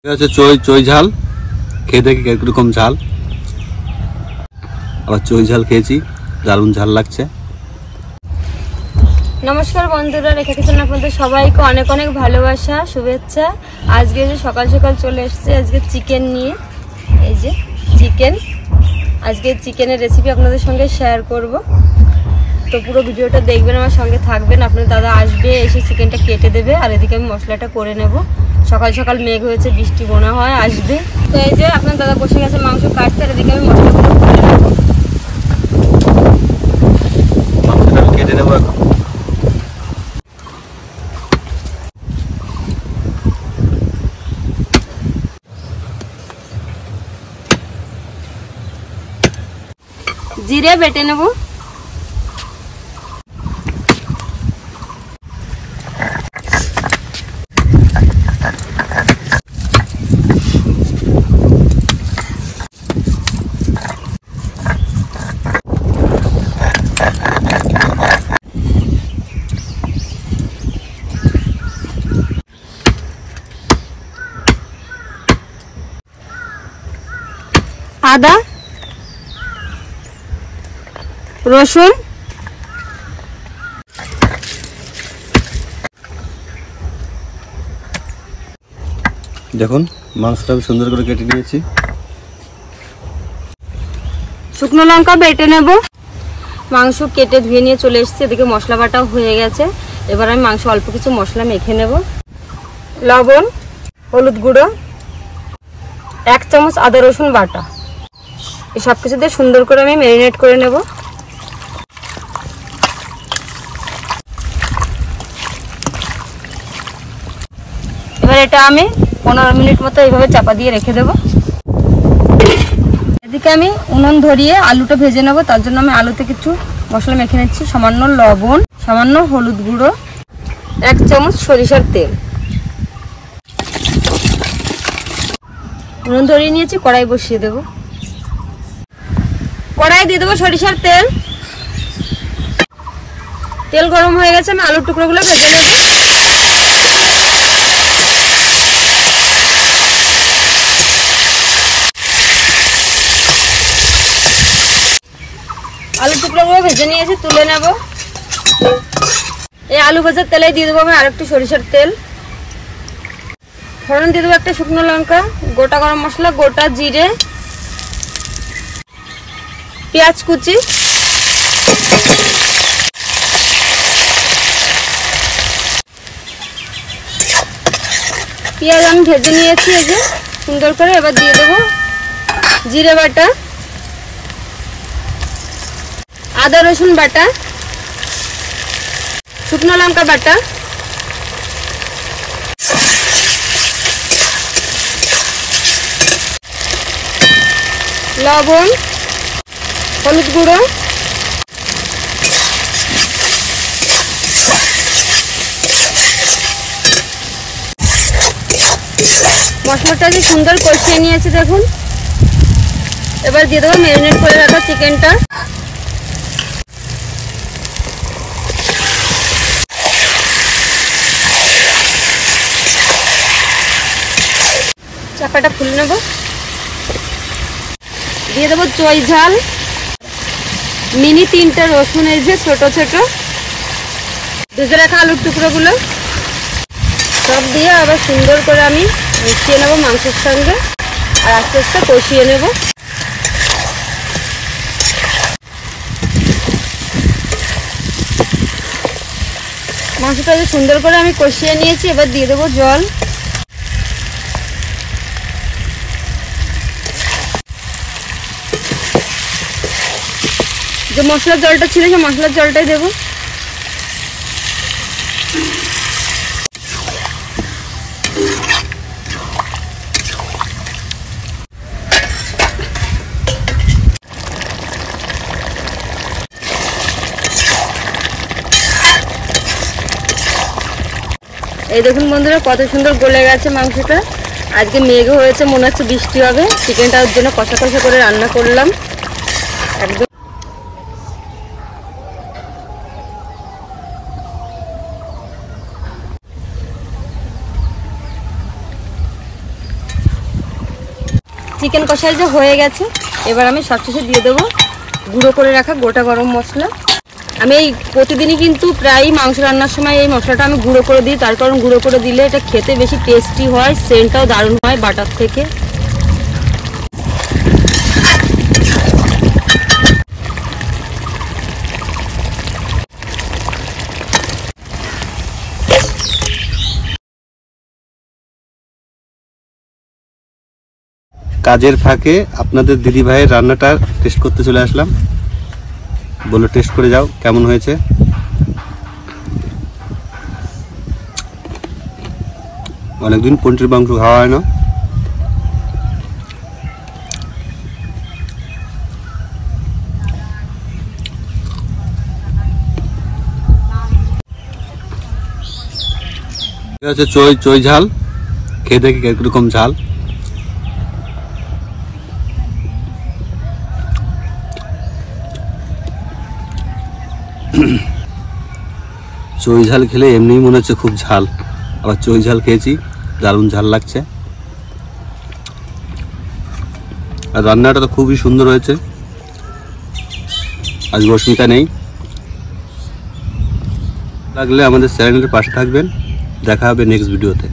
আছে চই চই ঝাল খেয়ে দেখি কিরকম ঝাল। আবার চই ঝাল খেয়েছি, দারুণ ঝাল লাগছে। নমস্কার বন্ধুরা, রেখা কিচেন আপনাদের সবাইকে অনেক অনেক ভালোবাসা, শুভেচ্ছা। আজকে যে সকাল সকাল চলে এসেছে আজকে চিকেন নিয়ে। এই যে চিকেন, আজকে চিকেনের রেসিপি আপনাদের সঙ্গে শেয়ার করব। তো পুরো ভিডিওটা দেখবেন, আমার সঙ্গে থাকবেন। আপনার দাদা আসবে, এসে চিকেনটা কেটে দেবে, আর এদিকে আমি মশলাটা করে নেব। সকাল সকাল মেঘ হয়েছে, বৃষ্টি মনে হয় আসবে। তো এই যে আপনার দাদা বসে গেছে মাংস কাটতে, আর এদিকে আমি মশলাগুলো করে নেব। মাংসটা কেটে নেবো এখন। জিরে বেটে নেব, আদা রসুন দেখুন মাংসটা আমি সুন্দর করে কেটে নিয়েছি। শুকনো লঙ্কা বেটে নেব। মাংস কেটে ধুয়ে নিয়ে চলে এসেছি, এদিকে মশলা বাটাও হয়ে গেছে। এবার আমি মাংস অল্প কিছু মশলা মেখে নেব। লবণ, হলুদ গুঁড়ো, 1 চামচ আদা রসুন বাটা, এই সব কিছু দিয়ে সুন্দর করে আমি ম্যারিনেট করে নেব। এবার এটা আমি 15 মিনিট মতো এইভাবে চাপা দিয়ে রেখে দেব। এদিকে আমি উনুন ধরিয়ে আলুটা ভেজে নেব। তার জন্য আমি আলুতে কিছু মশলা মেখে নিচ্ছি। সামান্য লবণ, সামান্য হলুদ গুঁড়ো, 1 চামচ সরিষার তেল। উনুন ধরিয়ে নিয়েছি, কড়াই বসিয়ে দেব। কড়াই দিয়ে দেবো সরিষার তেল। তেল গরম হয়ে গেছে, আমি আলুর টুকরোগুলো ভেজে নেব। আলু টুকরোগুলো ভেজে নিয়েছি, তুলে নেব। এই আলু ভাজার তেলে দিয়ে দেবো আমি আরেকটু সরিষার তেল। ফোড়ন দিয়ে দেবো একটা শুকনো লঙ্কা, গোটা গরম মশলা, গোটা জিরে, পেঁয়াজ কুচি, পেঁয়াজ আমি ভেজে নিয়েছি এই যে সুন্দর করে। এবার দিয়ে দেবো জিরে বাটা, আদা রসুন বাটা, শুকনো লঙ্কা বাটা, লবণ, হলুদ গুঁড়ো, মশলাটা যে সুন্দর কষিয়ে নিয়েছি দেখুন। এবার দিয়ে দেবো ম্যারিনেট করে রাখা চিকেনটা। চাপাটা খুলে নেব। দিয়ে দেবো চই ঝাল, মিনি 3টে রসুন, এই যে ছোট ছোট ভেজে রাখা আলুর টুকরোগুলো সব দিয়ে আবার সুন্দর করে আমি মিশিয়ে নেব মাংসের সঙ্গে, আর আস্তে আস্তে কষিয়ে নেব। মাংসটা যে সুন্দর করে আমি কষিয়ে নিয়েছি, এবার দিয়ে দেবো জল। যে মশলার জলটা ছিল সেই মশলার জলটাই দেবো। এই দেখুন বন্ধুরা, কত সুন্দর গলে গেছে মাংসটা। আজকে মেঘ হয়েছে, মনে হচ্ছে বৃষ্টি হবে। চিকেনটা ওর জন্য কষা কষা করে রান্না করলাম একদম। চিকেন কষাই যে হয়ে গেছে, এবার আমি সবশেষে দিয়ে দেবো গুঁড়ো করে রাখা গোটা গরম মশলা। আমি এই প্রতিদিনই কিন্তু প্রায় মাংস রান্নার সময় এই মশলাটা আমি গুঁড়ো করে দিই, তার কারণ গুঁড়ো করে দিলে এটা খেতে বেশি টেস্টি হয়, সেন্টটাও দারুণ হয় বাটার থেকে। কাজের ফাঁকে আপনাদের দিদি ভাইয়ের রান্নাটা টেস্ট করতে চলে আসলাম। বলো টেস্ট করে যাও কেমন হয়েছে। অনেকদিন পোলট্রির মাংস খাওয়া হয় না। এটা হচ্ছে চই ঝাল, খেয়ে দেখি কিরকম ঝাল। চই ঝাল খেলে এমনিই মনে হচ্ছে খুব ঝাল, আবার চই ঝাল খেয়েছি, দারুণ ঝাল লাগছে। আর রান্নাটা তো খুবই সুন্দর হয়েছে। আজ রশ্মিতা নেই। লাগলে আমাদের চ্যানেলের পাশে থাকবেন। দেখা হবে নেক্সট ভিডিওতে।